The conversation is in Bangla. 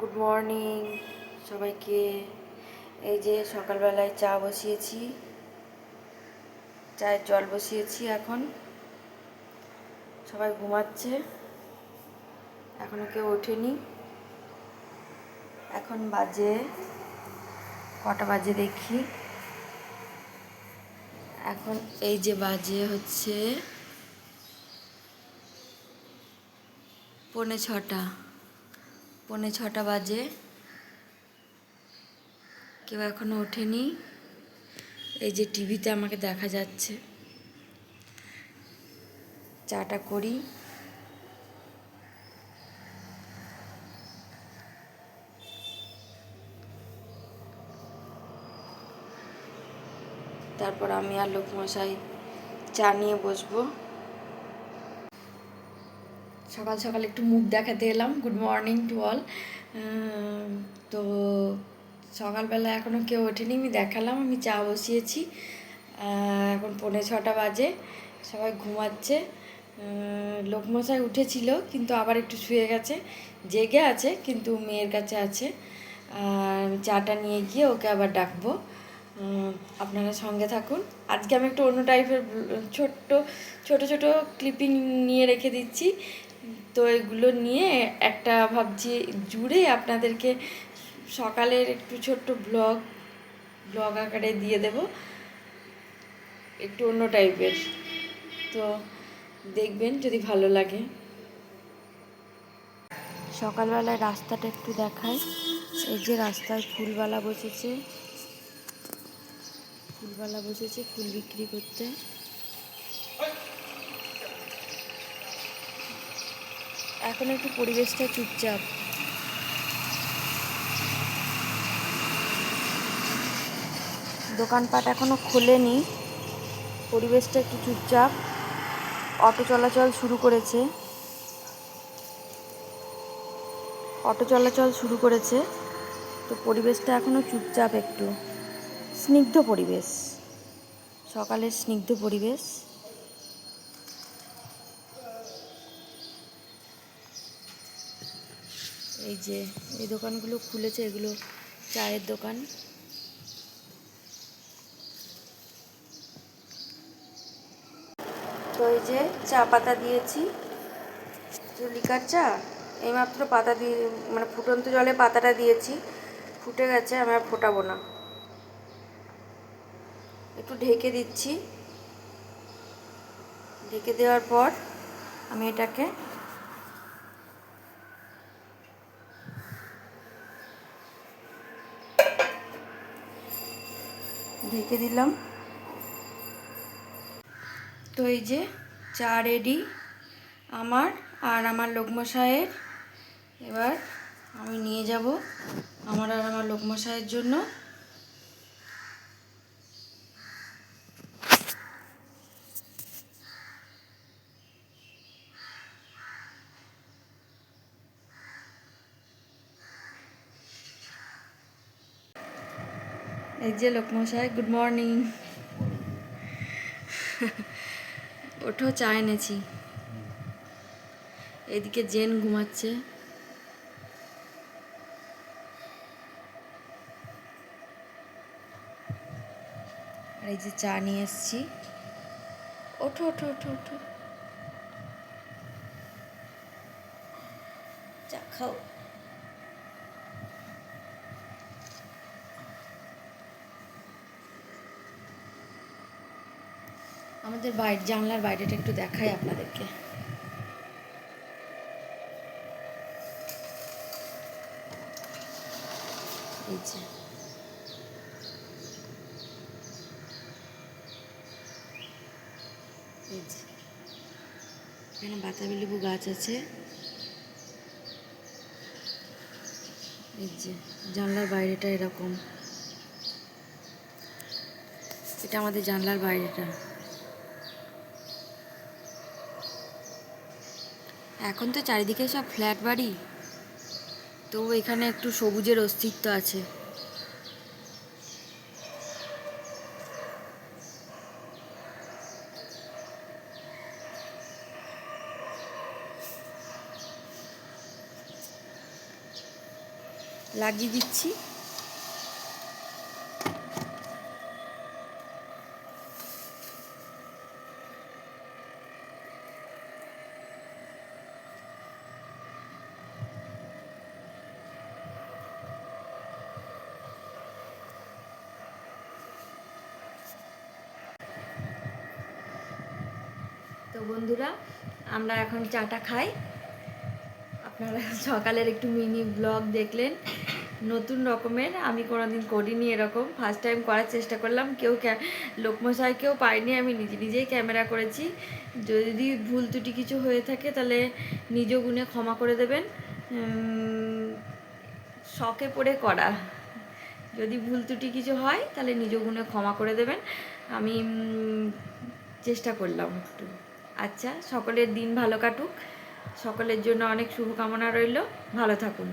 গুড মর্নিং সবাইকে। এই যে সকালবেলায় চা বসিয়েছি, চায়ের জল বসিয়েছি। এখন সবাই ঘুমাচ্ছে, এখনো কেউ ওঠেনি। এখন বাজে কটা বাজে দেখি। এখন এই যে বাজে হচ্ছে 6:45 বাজে, কেউ এখনো ওঠেনি। এই যে টিভিতে আমাকে দেখা যাচ্ছে। চাটা করি। তারপর আমি আর লোকমশাই চা নিয়ে বসবো। সকাল সকাল একটু মুখ দেখাতে এলাম। Good morning to all. তো সকালবেলা এখনও কেউ ওঠেনি, আমি দেখালাম। আমি চা বসিয়েছি। এখন 6:45 বাজে, সবাই ঘুমাচ্ছে। লোকমশাই উঠেছিল কিন্তু আবার একটু শুয়ে গেছে, জেগে আছে কিন্তু মেয়ের কাছে আছে। আর চাটা নিয়ে গিয়ে ওকে আবার ডাকবো। আপনারা সঙ্গে থাকুন। আজকে আমি একটু অন্য টাইপের ছোট ছোট ক্লিপিং নিয়ে রেখে দিচ্ছি। তো এগুলো নিয়ে একটা ভাবছি জুড়ে আপনাদেরকে সকালের একটু ছোট্ট ব্লগ আকারে দিয়ে দেব, একটু অন্য টাইপের। তো দেখবেন যদি ভালো লাগে। সকালবেলায় রাস্তাটা একটু দেখায়। এই যে রাস্তায় ফুলবালা বসেছে, ফুল বিক্রি করতে। এখন একটু পরিবেশটা চুপচাপ। দোকানপাট এখনো খোলেনি, পরিবেশটা একটু চুপচাপ। অটো চলাচল শুরু করেছে। তো পরিবেশটা এখনো চুপচাপ, একটু স্নিগ্ধ পরিবেশ, সকালের স্নিগ্ধ পরিবেশ। এই যে এই দোকানগুলো খুলেছে, এগুলো চায়ের দোকান। তো এই যে চা পাতা দিয়েছি, লিকার চা এইমাত্র পাতা দিয়ে, মানে ফুটন্ত জলে পাতাটা দিয়েছি, ফুটে গেছে। আমি আর ফোটাবো না, একটু ঢেকে দিচ্ছি। ঢেকে দেওয়ার পর আমি এটাকে ঢেকে দিলাম। তো এই যে চা রেডি আমার আর আমার লোকমশাইয়ের। এবার আমি নিয়ে যাব আমার আর আমার লোকমশাইয়ের জন্য। এই যে লোকমশাই, গুড মর্নিং। ওঠো, চা এনেছি। এদিকে জেন ঘুমাচ্ছে। আর এই যে চা নিয়ে এসছি। ওঠো ওঠো ওঠো ওঠো, চা খাও। আমাদের জানলার বাইরেটা একটু দেখাই আপনাদেরকে। এই যে এখানে বাতাবি লেবু গাছ আছে। এই যে জানলার বাইরেটা এরকম, এটা আমাদের জানলার বাইরেটা। এখন তো চারিদিকে সব ফ্ল্যাট বাড়ি, তো এখানে একটু সবুজের অস্তিত্ব আছে। লাগিয়ে দিচ্ছি। তো বন্ধুরা, আমরা এখন চাটা খাই। আপনারা সকালের একটু মিনি ব্লগ দেখলেন, নতুন রকমের, আমি কোনোদিন করিনি এরকম, ফার্স্ট টাইম করার চেষ্টা করলাম। লোকমশাইকেও পাইনি, আমি নিজেই ক্যামেরা করেছি। যদি ভুল ত্রুটি কিছু হয়ে থাকে তাহলে নিজ গুণে ক্ষমা করে দেবেন। শখে পড়ে করা, যদি ভুল ত্রুটি কিছু হয় তাহলে নিজ গুণে ক্ষমা করে দেবেন। আমি চেষ্টা করলাম একটু। আচ্ছা, সকলের দিন ভালো কাটুক, সকলের জন্য অনেক শুভকামনা রইল, ভালো থাকুন।